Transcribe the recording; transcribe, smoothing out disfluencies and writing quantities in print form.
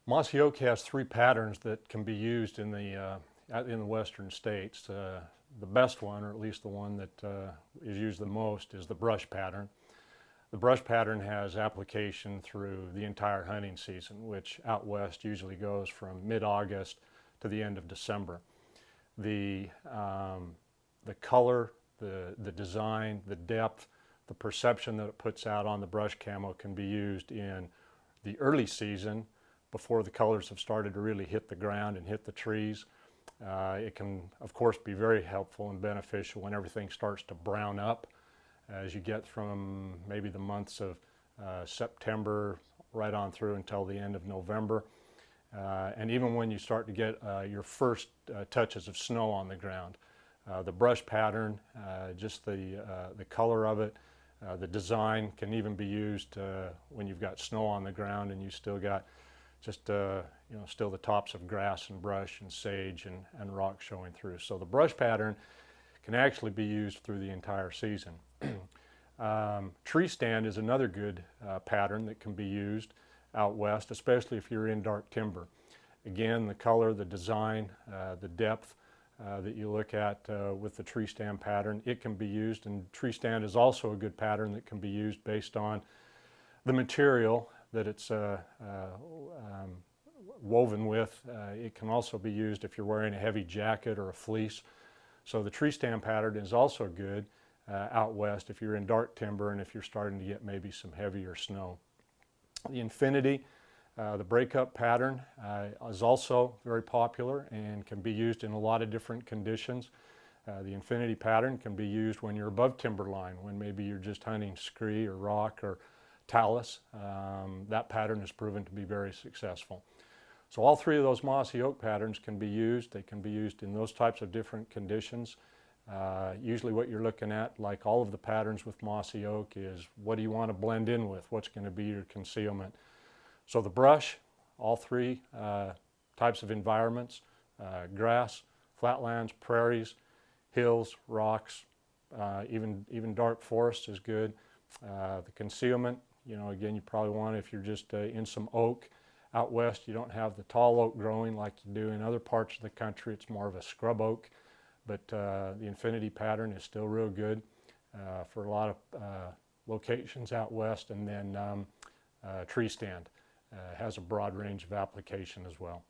Mossy Oak has three patterns that can be used in the western states. The best one, or at least the one that is used the most, is the brush pattern. The brush pattern has application through the entire hunting season, which out west usually goes from mid-August to the end of December. The color, the design, the depth, the perception that it puts out on the brush camo can be used in the early season before the colors have started to really hit the ground and hit the trees. It can, of course, be very helpful and beneficial when everything starts to brown up as you get from maybe the months of September right on through until the end of November. And even when you start to get your first touches of snow on the ground. The brush pattern, just the color of it, the design can even be used when you've got snow on the ground and you still got just still the tops of grass and brush and sage and rock showing through. So the brush pattern can actually be used through the entire season. Treestand is another good pattern that can be used out west, especially if you're in dark timber. Again, the color, the design, the depth that you look at with the Treestand pattern, it can be used, and Treestand is also a good pattern that can be used based on the material that it's woven with. It can also be used if you're wearing a heavy jacket or a fleece. So the Treestand pattern is also good out west if you're in dark timber and if you're starting to get maybe some heavier snow. The Infinity, the breakup pattern, is also very popular and can be used in a lot of different conditions. The Infinity pattern can be used when you're above timberline, when maybe you're just hunting scree or rock or talus. That pattern has proven to be very successful. So all three of those Mossy Oak patterns can be used. They can be used in those types of different conditions. Usually what you're looking at, like all of the patterns with Mossy Oak, is what do you want to blend in with? What's going to be your concealment? So the brush, all three types of environments, grass, flatlands, prairies, hills, rocks, even dark forest is good. The concealment, again, you probably want, if you're just in some oak. Out west, you don't have the tall oak growing like you do in other parts of the country. It's more of a scrub oak, but the Infinity pattern is still real good for a lot of locations out west. And then Treestand has a broad range of application as well.